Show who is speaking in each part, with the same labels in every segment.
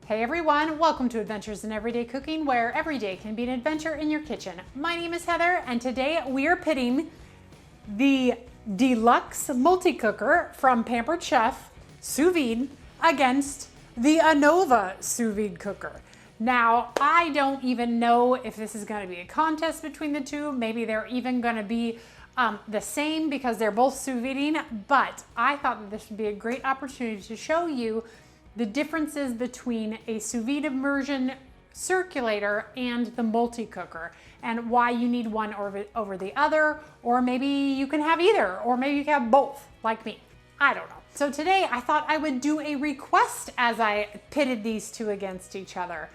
Speaker 1: Hey everyone, welcome to Adventures in Everyday Cooking, where every day can be an adventure in your kitchen. My name is Heather, and today we are pitting the Deluxe multi-cooker from Pampered Chef, Sous Vide, against the Anova Sous Vide cooker. Now, I don't even know if this is going to be a contest between the two. Maybe they're even going to be the same because they're both sous videing, but I thought that this would be a great opportunity to show you the differences between a sous vide immersion circulator and the multi-cooker, and why you need one over the other, or maybe you can have either, or maybe you can have both, like me. I don't know. So today I thought I would do a request as I pitted these two against each other.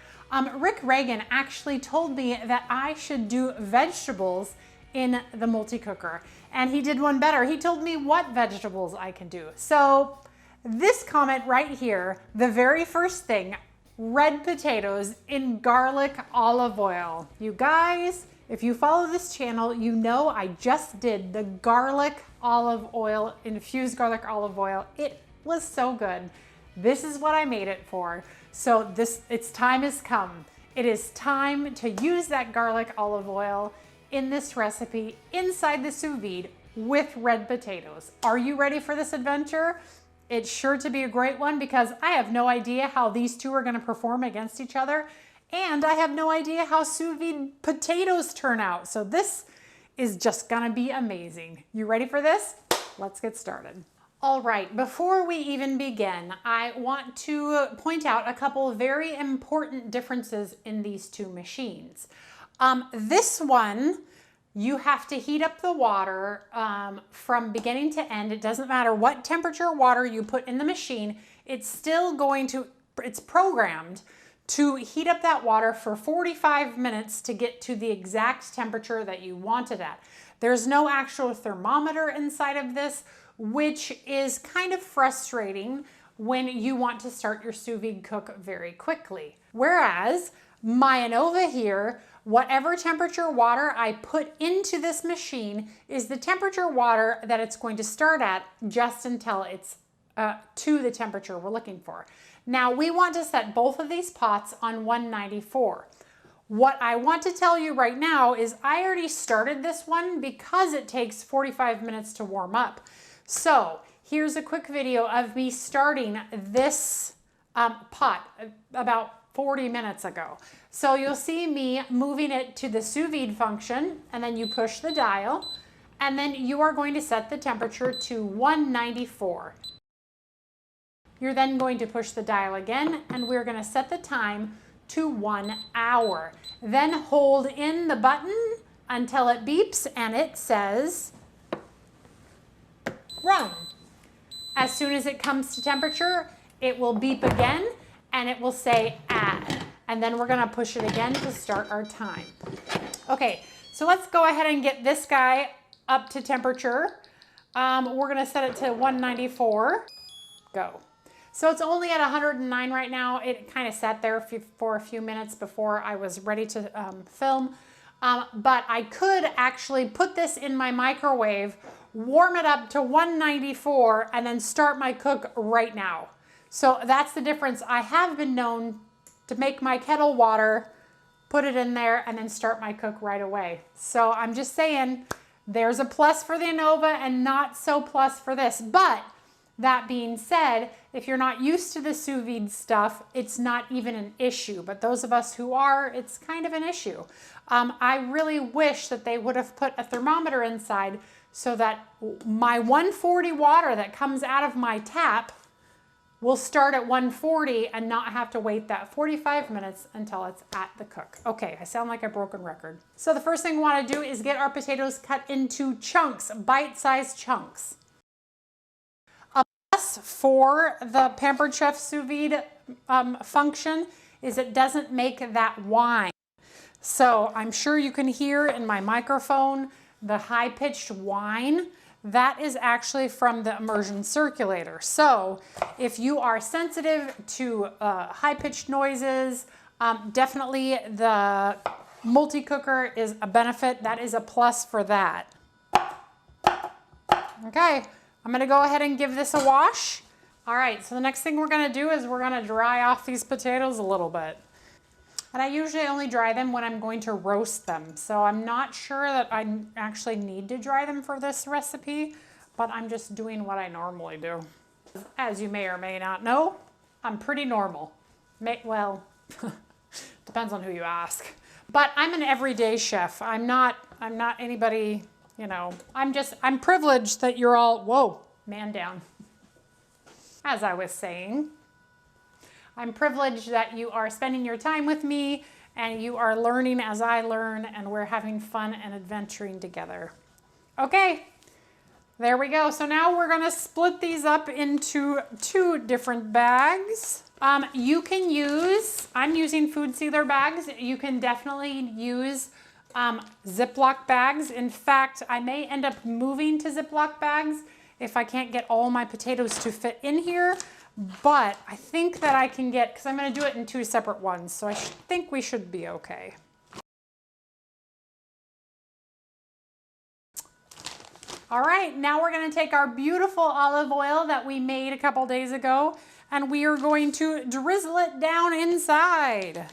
Speaker 1: Rick Regan actually told me that I should do vegetables in the multi-cooker, and he did one better. He told me what vegetables I can do. So this comment right here, the very first thing, red potatoes in garlic olive oil. You guys, if you follow this channel, you know I just did the garlic olive oil, infused garlic olive oil. It was so good. This is what I made it for. So its time has come. It is time to use that garlic olive oil in this recipe inside the sous vide with red potatoes. Are you ready for this adventure? It's sure to be a great one because I have no idea how these two are going to perform against each other, and I have no idea how sous vide potatoes turn out. So this is just going to be amazing. You ready for this? Let's get started. All right, before we even begin, I want to point out a couple of very important differences in these two machines. This one, you have to heat up the water from beginning to end. It doesn't matter what temperature water you put in the machine, it's still going to, it's programmed to heat up that water for 45 minutes to get to the exact temperature that you want it at. There's no actual thermometer inside of this, which is kind of frustrating when you want to start your sous vide cook very quickly. Whereas my Anova here, whatever temperature water I put into this machine is the temperature water that it's going to start at just until it's to the temperature we're looking for. Now we want to set both of these pots on 194. What I want to tell you right now is I already started this one because it takes 45 minutes to warm up. So here's a quick video of me starting this pot about 40 minutes ago. So you'll see me moving it to the sous vide function, and then you push the dial, and then you are going to set the temperature to 194. You're then going to push the dial again, and we're going to set the time to 1 hour. Then hold in the button until it beeps and it says run. As soon as it comes to temperature, it will beep again and it will say add. And then we're gonna push it again to start our time. Okay, so let's go ahead and get this guy up to temperature. We're gonna set it to 194, go. So it's only at 109 right now. It kind of sat there for a few minutes before I was ready to film. But I could actually put this in my microwave, warm it up to 194, and then start my cook right now. So that's the difference. I have been known to make my kettle water, put it in there, and then start my cook right away. So I'm just saying there's a plus for the Anova and not so plus for this. But that being said, if you're not used to the sous vide stuff, it's not even an issue. But those of us who are, it's kind of an issue. I really wish that they would have put a thermometer inside so that my 140 water that comes out of my tap will start at 140 and not have to wait that 45 minutes until it's at the cook. Okay, I sound like a broken record. So the first thing we want to do is get our potatoes cut into chunks, bite-sized chunks. A plus for the Pampered Chef sous vide function is it doesn't make that whine. So I'm sure you can hear in my microphone the high-pitched whine. That is actually from the immersion circulator. So if you are sensitive to high-pitched noises, definitely the multi-cooker is a benefit. That is a plus for that. Okay, I'm gonna go ahead and give this a wash. All right, so the next thing we're gonna do is we're gonna dry off these potatoes a little bit. And I usually only dry them when I'm going to roast them. So I'm not sure that I actually need to dry them for this recipe, but I'm just doing what I normally do. As you may or may not know, I'm pretty normal. Well, depends on who you ask. But I'm an everyday chef. I'm not anybody, you know, I'm privileged that you're all, whoa, man down. As I was saying, I'm privileged that you are spending your time with me and you are learning as I learn and we're having fun and adventuring together. Okay, there we go. So now we're gonna split these up into 2 different bags. You can use, I'm using food sealer bags. You can definitely use Ziploc bags. In fact, I may end up moving to Ziploc bags if I can't get all my potatoes to fit in here. But I think that I can get, because I'm going to do it in 2 separate ones, so I think we should be okay. All right, now we're going to take our beautiful olive oil that we made a couple days ago, and we are going to drizzle it down inside.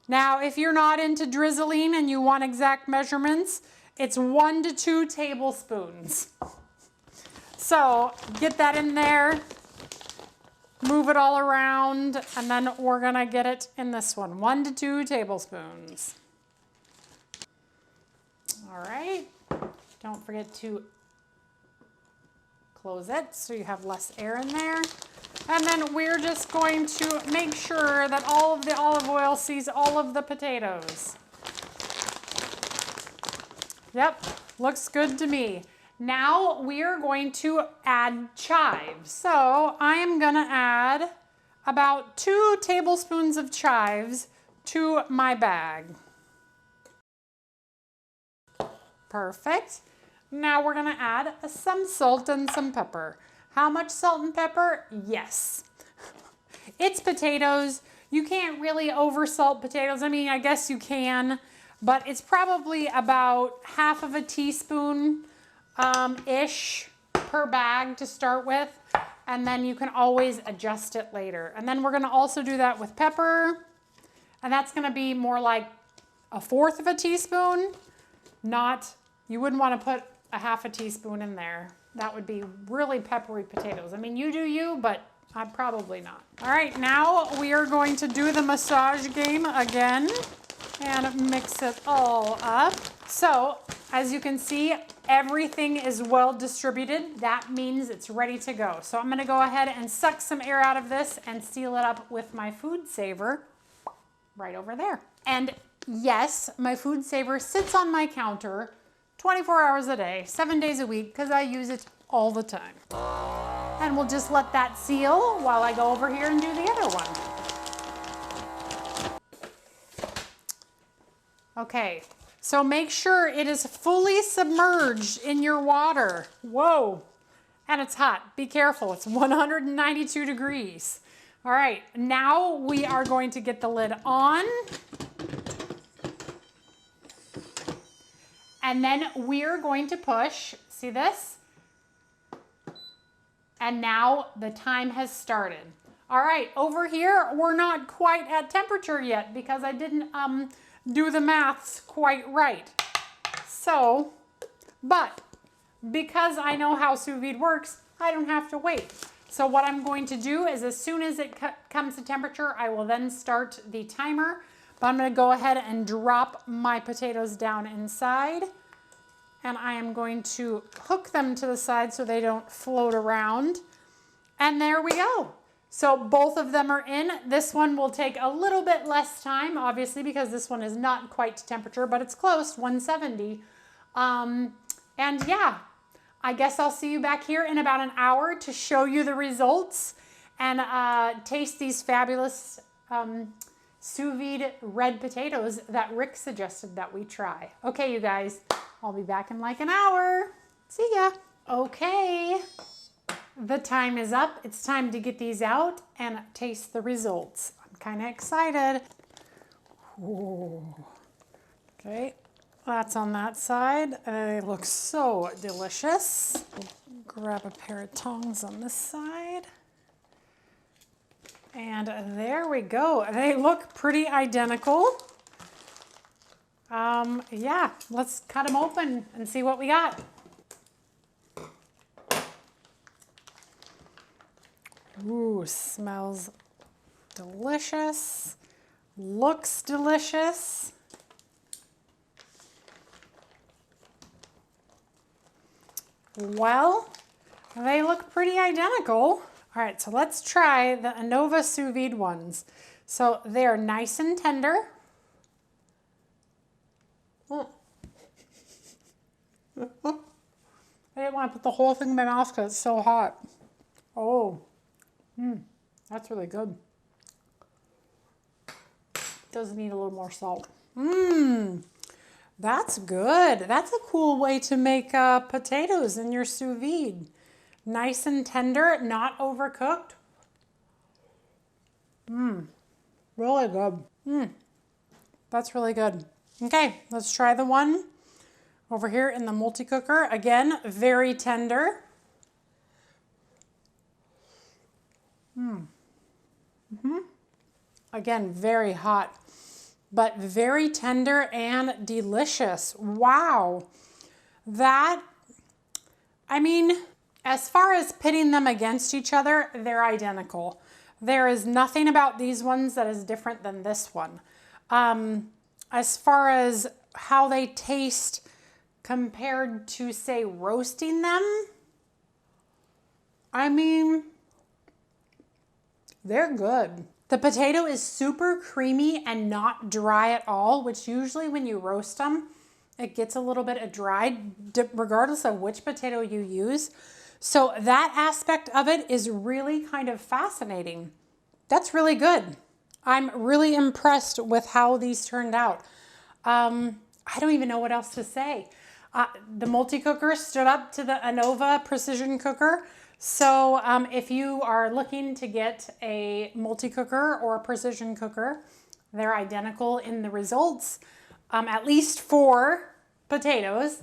Speaker 1: Now, if you're not into drizzling and you want exact measurements, it's 1 to 2 tablespoons. So get that in there, move it all around, and then we're gonna get it in this one, 1 to 2 tablespoons. All right, don't forget to close it so you have less air in there. And then we're just going to make sure that all of the olive oil sees all of the potatoes. Yep, looks good to me. Now we are going to add chives. So I am gonna add about 2 tablespoons of chives to my bag. Perfect. Now we're gonna add some salt and some pepper. How much salt and pepper? Yes. It's potatoes. You can't really oversalt potatoes. I mean, I guess you can, but it's probably about half of a teaspoon ish per bag to start with, and then you can always adjust it later. And then we're gonna also do that with pepper, and that's gonna be more like 1/4 of a teaspoon. You wouldn't wanna put a half a teaspoon in there. That would be really peppery potatoes. I mean, you do you, but I'm probably not. All right, now we are going to do the massage game again and mix it all up. So, as you can see, everything is well distributed. That means it's ready to go. So I'm gonna go ahead and suck some air out of this and seal it up with my food saver right over there. And yes, my food saver sits on my counter 24 hours a day, 7 days a week, because I use it all the time. And we'll just let that seal while I go over here and do the other one. Okay, so make sure it is fully submerged in your water. Whoa, and it's hot. Be careful, it's 192 degrees. All right, now we are going to get the lid on. And then we're going to push, see this? And now the time has started. All right, over here, we're not quite at temperature yet because I didn't do the maths quite right. So, but because I know how sous vide works, I don't have to wait. So what I'm going to do is as soon as it comes to temperature, I will then start the timer. But I'm gonna go ahead and drop my potatoes down inside. And I am going to hook them to the side so they don't float around. And there we go. So both of them are in. This one will take a little bit less time, obviously, because this one is not quite to temperature, but it's close, 170. And yeah, I guess I'll see you back here in about an hour to show you the results and taste these fabulous sous vide red potatoes that Rick suggested that we try. Okay, you guys, I'll be back in like an hour. See ya. Okay. The time is up. It's time to get these out and taste the results. I'm kind of excited. Ooh. Okay, That's on that side. They look so delicious. Grab a pair of tongs on this side. And there we go. They look pretty identical. Yeah, let's cut them open and see what we got. Ooh, smells delicious. Looks delicious. Well, they look pretty identical. All right, so let's try the Anova sous vide ones. So they're nice and tender. I didn't want to put the whole thing in my mouth because it's so hot. Oh, that's really good. Does need a little more salt. That's good. That's a cool way to make potatoes in your sous vide. Nice and tender, not overcooked. Really good. That's really good. Okay, let's try the one over here in the multi-cooker. Again, very tender. Again, very hot, but very tender and delicious. Wow. That, I mean, as far as pitting them against each other, they're identical. There is nothing about these ones that is different than this one. As far as how they taste compared to, say, roasting them, I mean, they're good. The potato is super creamy and not dry at all, which usually when you roast them, it gets a little bit dry, regardless of which potato you use. So that aspect of it is really kind of fascinating. That's really good. I'm really impressed with how these turned out. I don't even know what else to say. The multi-cooker stood up to the Anova precision cooker. So if you are looking to get a multi-cooker or a precision cooker, they're identical in the results, at least for potatoes.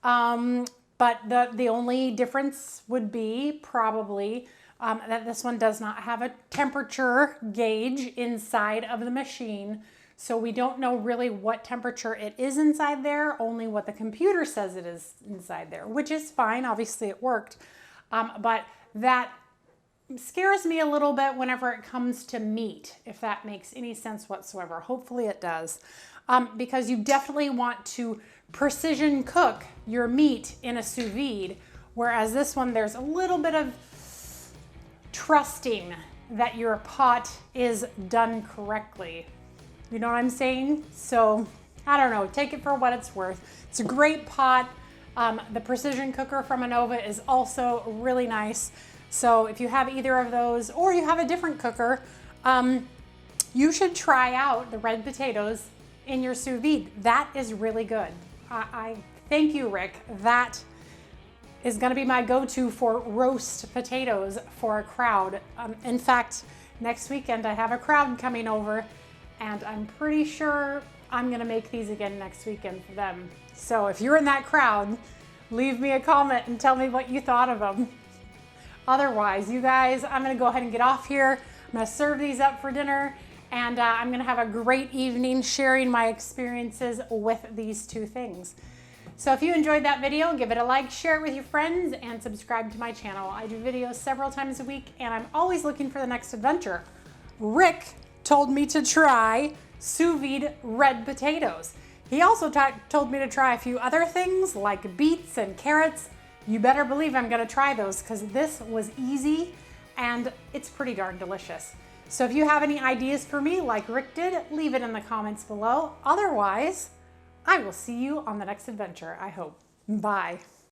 Speaker 1: But the only difference would be probably that this one does not have a temperature gauge inside of the machine. So we don't know really what temperature it is inside there, only what the computer says it is inside there, which is fine. Obviously it worked. But that scares me a little bit whenever it comes to meat, if that makes any sense whatsoever. Hopefully it does. Because you definitely want to precision cook your meat in a sous vide, whereas this one, there's a little bit of trusting that your pot is done correctly. You know what I'm saying? So I don't know, take it for what it's worth. It's a great pot. The precision cooker from Anova is also really nice. So if you have either of those or you have a different cooker, you should try out the red potatoes in your sous vide. That is really good. I thank you, Rick. That is gonna be my go-to for roast potatoes for a crowd. In fact, next weekend I have a crowd coming over and I'm pretty sure I'm gonna make these again next weekend for them. So if you're in that crowd, leave me a comment and tell me what you thought of them. Otherwise, you guys, I'm gonna go ahead and get off here. I'm gonna serve these up for dinner and I'm gonna have a great evening sharing my experiences with these two things. So if you enjoyed that video, give it a like, share it with your friends, and subscribe to my channel. I do videos several times a week and I'm always looking for the next adventure. Rick told me to try sous vide red potatoes. He also told me to try a few other things like beets and carrots. You better believe I'm gonna try those because this was easy and it's pretty darn delicious. So if you have any ideas for me like Rick did, leave it in the comments below. Otherwise, I will see you on the next adventure, I hope. Bye.